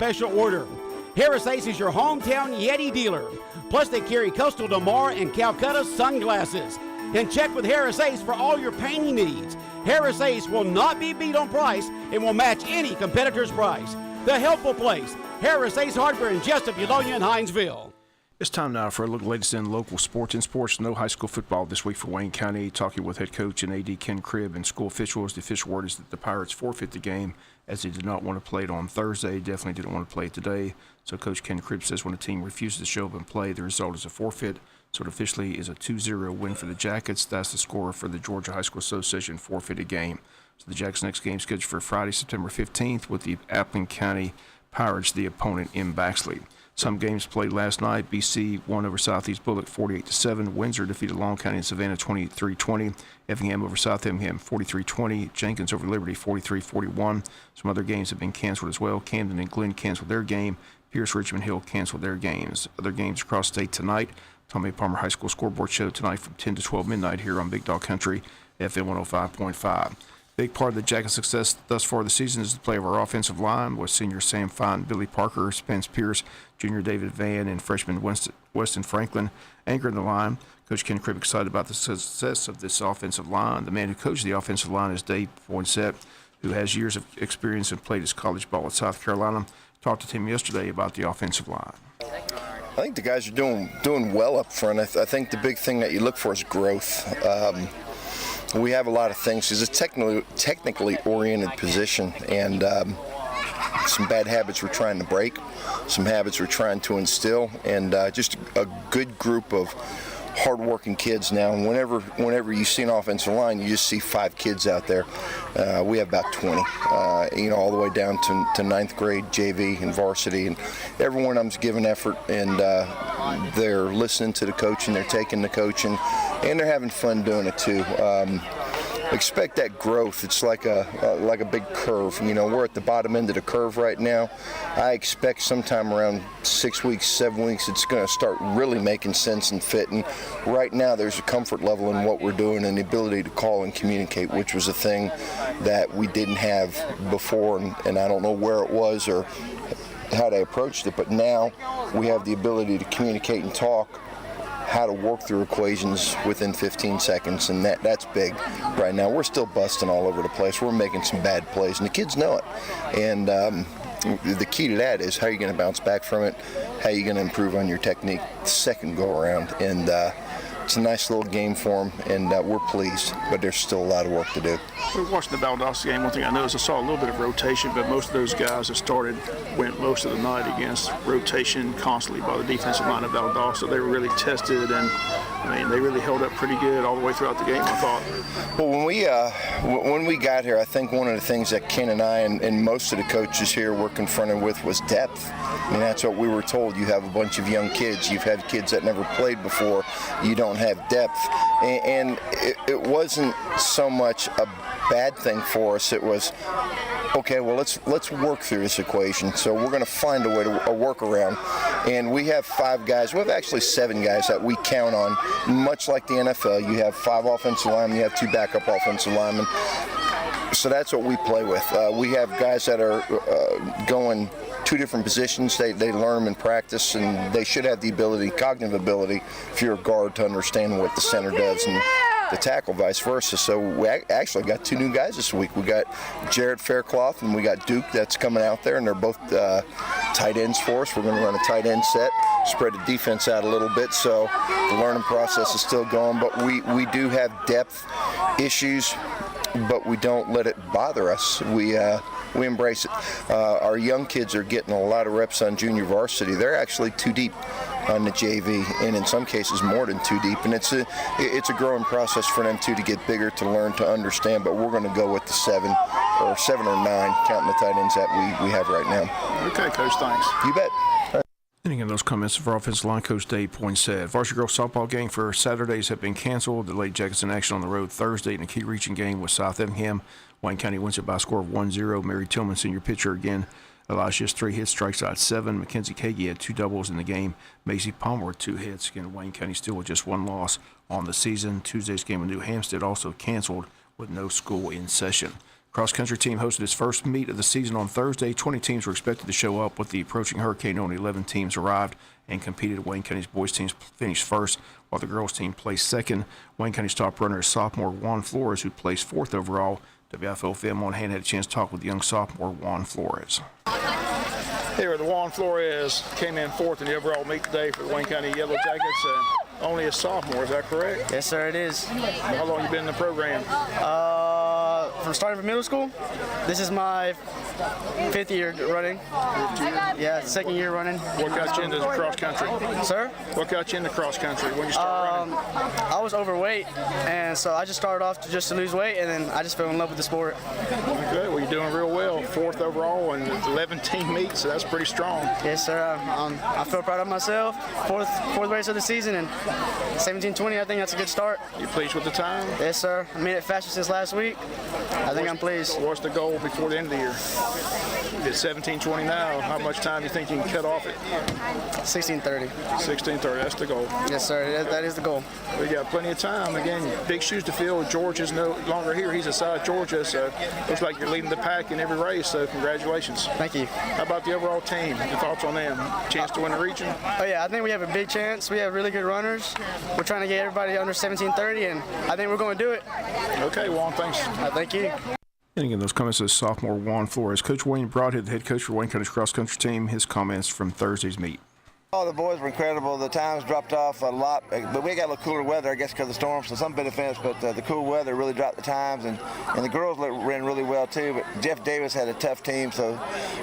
special order. Harris Ace is your hometown Yeti dealer. Plus, they carry Coastal Damar and Calcutta sunglasses. And check with Harris Ace for all your painting needs. Harris Ace will not be beat on price and will match any competitor's price. The helpful place, Harris Ace Hardware in Jesup, Eulonia, and Hinesville. It's time now for a look at the latest in local sports. In sports, no high school football this week for Wayne County. Talking with head coach and AD Ken Cribb and school officials, the official word is that the Pirates forfeit the game as they did not want to play it on Thursday. Definitely didn't want to play it today. So Coach Ken Cribb says when a team refuses to show up and play, the result is a forfeit. So it officially is a 2-0 win for the Jackets. That's the score for the Georgia High School Association forfeited game. So the Jackets' next game is scheduled for Friday, September 15th with the Appling County Pirates, the opponent in Baxley. Some games played last night. BC won over Southeast Bullock 48-7. Windsor defeated Long County and Savannah 23-20. Effingham over South Effingham 43-20. Jenkins over Liberty 43-41. Some other games have been canceled as well. Camden and Glenn canceled their game. Pierce, Richmond Hill canceled their games. Other games across state tonight. Tommy Palmer High School scoreboard show tonight from 10 to 12 midnight here on Big Dog Country, FM 105.5. Big part of the Jackets' success thus far this season is the play of our offensive line with senior Sam Fine, Billy Parker, Spence Pierce, junior David Van, and freshman Weston Franklin anchoring the line. Coach Ken Cribb excited about the success of this offensive line. The man who coaches the offensive line is Dave Poinsett, who has years of experience and played his college ball at South Carolina. Talked to him yesterday about the offensive line. I think the guys are doing well up front. I think the big thing that you look for is growth. We have a lot of things. It's a technically oriented position, and some bad habits we're trying to break, some habits we're trying to instill, and just a good group of hard-working kids now. And whenever you see an offensive line, you just see 5 kids out there. We have about 20, all the way down to 9th grade, JV, and varsity, and every one of them's giving effort, and they're listening to the coach, and they're taking the coaching, and they're having fun doing it too. Expect that growth. It's like a big curve. We're at the bottom end of the curve right now. I expect sometime around 6 weeks, 7 weeks, it's going to start really making sense and fit. And right now, there's a comfort level in what we're doing and the ability to call and communicate, which was a thing that we didn't have before, and I don't know where it was or how they approached it. But now we have the ability to communicate and talk how to work through equations within 15 seconds, and that's big right now. We're still busting all over the place. We're making some bad plays, and the kids know it. And the key to that is how you're going to bounce back from it, how you're going to improve on your technique second go around. And it's a nice little game for them, and we're pleased, but there's still a lot of work to do. We're watching the Valdosta game. One thing I noticed, I saw a little bit of rotation, but most of those guys that started went most of the night against rotation constantly by the defensive line of Valdosta. They were really tested, and they really held up pretty good all the way throughout the game, I thought. Well, when we got here, I think one of the things that Ken and I and most of the coaches here were confronted with was depth. That's what we were told. You have a bunch of young kids. You've had kids that never played before. You don't have depth. And it wasn't so much a bad thing for us. It was, okay, well, let's work through this equation. So we're going to find a workaround. And we have 5 guys. We have actually 7 guys that we count on. Much like the NFL, you have 5 offensive linemen, you have 2 backup offensive linemen. So that's what we play with. We have guys that are going 2 different positions. They learn them in practice, and they should have the ability, cognitive ability, if you're a guard, to understand what the center does, and the tackle vice versa. So we actually got 2 new guys this week. We got Jared Faircloth and we got Duke that's coming out there, and they're both tight ends for us. We're going to run a tight end set, spread the defense out a little bit, so the learning process is still going, but we do have depth issues, but we don't let it bother us. We embrace it. Our young kids are getting a lot of reps on junior varsity. They're actually 2 deep on the JV, and in some cases more than 2 deep. And it's a growing process for them too, to get bigger, to learn, to understand. But we're going to go with the 7 or 9, counting the tight ends that we have right now. Okay, Coach. Thanks. You bet. And again, those comments of our offensive line coach Dave Poinsett. Varsity girls softball game for Saturdays have been canceled. The Lady Jackets in action on the road Thursday in a key reaching game with South Effingham. Wayne County wins it by a score of 1-0. Mary Tillman, senior pitcher again. Elijah 3 hits, strikes out 7. Mackenzie Kagi had 2 doubles in the game. Macy Palmer with 2 hits. Again, Wayne County still with just 1 loss on the season. Tuesday's game with New Hampstead also canceled with no school in session. Cross-country team hosted its first meet of the season on Thursday. 20 teams were expected to show up. With the approaching hurricane, only 11 teams arrived and competed. Wayne County's boys teams finished first, while the girls team placed second. Wayne County's top runner is sophomore Juan Flores, who placed fourth overall. WIFO FM on hand had a chance to talk with young sophomore Juan Flores. Here, the Juan Flores came in fourth in the overall meet today for the Wayne County Yellow Jackets. Only a sophomore, is that correct? Yes, sir, it is. How long you been in the program? From starting from middle school, this is my 5th year running. Yeah, 2nd year running. What got you into cross country? Sir? What got you into cross country when you started running? I was overweight, and so I just started off to lose weight, and then I just fell in love with the sport. Okay, well, you're doing real well. 4th overall and 11-team meets, so that's pretty strong. Yes, sir. I feel proud of myself. Fourth race of the season, and 17:20. I think that's a good start. You pleased with the time? Yes, sir. I made it faster since last week. I think I'm pleased. What's the goal before the end of the year? It's 17:20 now. How much time do you think you can cut off it? 16:30. 16:30. That's the goal. Yes, sir. That is the goal. We got plenty of time. Again, big shoes to fill. George is no longer here. He's aside Georgia, so looks like you're leading the pack in every race. So congratulations. Thank you. How about the overall team? Your thoughts on them? Chance to win the region? Oh yeah, I think we have a big chance. We have really good runners. We're trying to get everybody under 17:30, and I think we're going to do it. Okay, Juan, thanks. Thank you. And again, those comments of sophomore Juan Flores. Coach Wayne Broadhead, the head coach for Wayne County's cross-country team, his comments from Thursday's meet. Oh, the boys were incredible. The times dropped off a lot, but we got a little cooler weather, I guess, because of the storm, so some benefits, but the cool weather really dropped the times, and the girls ran really well, too, but Jeff Davis had a tough team, so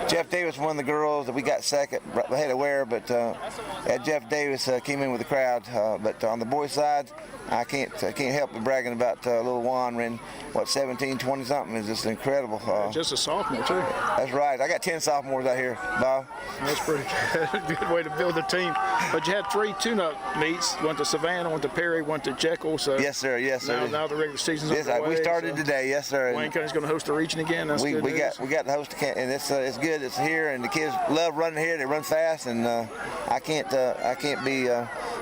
Jeff Davis won the girls. We got second, ahead of Ware, but Jeff Davis came in with the crowd, but on the boys' side, I can't help but bragging about little Juan ran, 17-20 something is just incredible. Just a sophomore, too. That's right. I got 10 sophomores out here, Bob. That's pretty good. Good way to build the team. But you had 3 tune-up meets. Went to Savannah, went to Perry, went to Jekyll. So yes, sir. Yes, sir. Now the regular season's underway. We started today. Yes, sir. Wayne County's going to host the region again. That's good. We got to host the camp, and it's good. It's here, and the kids love running here. They run fast, and I can't be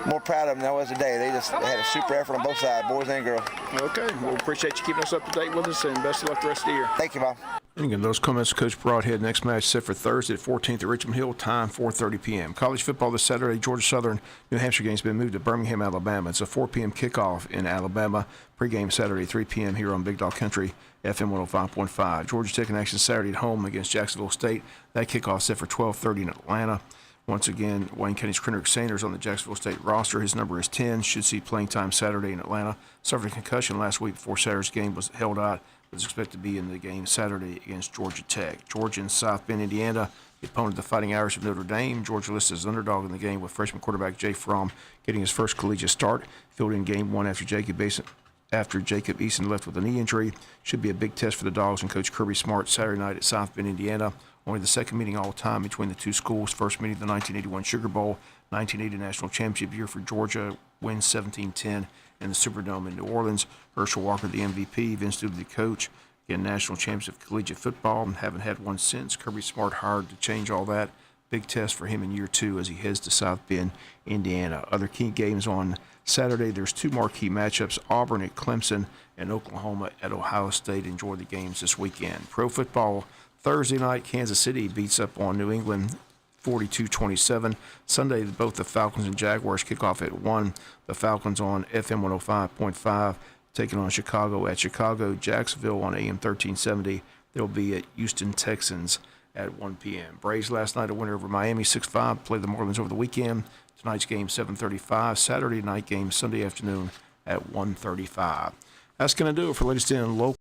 more proud of them than I was today. They just had a super effort on both sides, boys and girls. Okay. Well, appreciate you keeping us up to date with us, and best of luck the rest of the year. Thank you, Bob. And again, those comments, Coach Broadhead. Next match set for Thursday at 14th at Richmond Hill, time 4:30 p.m. College football this Saturday. Georgia Southern New Hampshire game's been moved to Birmingham, Alabama. It's a 4 p.m. kickoff in Alabama. Pre-game Saturday, 3 p.m. here on Big Dog Country, FM 105.5. Georgia taking action Saturday at home against Jacksonville State. That kickoff set for 12:30 in Atlanta. Once again, Wayne County's Kendrick Sanders on the Jacksonville State roster. His number is 10. Should see playing time Saturday in Atlanta. Suffered a concussion last week before Saturday's game was held out. Is expected to be in the game Saturday against Georgia Tech. Georgia and South Bend, Indiana, the opponent of the Fighting Irish of Notre Dame. Georgia listed as underdog in the game with freshman quarterback Jay Fromm getting his first collegiate start. Filled in game 1 after Jacob Eason left with a knee injury. Should be a big test for the Dogs and Coach Kirby Smart Saturday night at South Bend, Indiana. Only the second meeting all time between the two schools. First meeting the 1981 Sugar Bowl, 1980 National Championship year for Georgia, wins 17-10 in the Superdome in New Orleans. Herschel Walker, the MVP, Vince Dooley, the coach. Again, National Championship of Collegiate Football, and haven't had one since. Kirby Smart hired to change all that. Big test for him in year 2 as he heads to South Bend, Indiana. Other key games on Saturday, there's 2 marquee matchups, Auburn at Clemson and Oklahoma at Ohio State. Enjoy the games this weekend. Pro football, Thursday night, Kansas City beats up on New England 42-27. Sunday, both the Falcons and Jaguars kick off at 1. The Falcons on FM 105.5. Taking on Chicago at Chicago. Jacksonville on AM 1370. They'll be at Houston Texans at 1 p.m. Braves last night a winner over Miami 6-5. Played the Marlins over the weekend. Tonight's game 7:35. Saturday night game Sunday afternoon at 1:35. That's going to do it for latest in local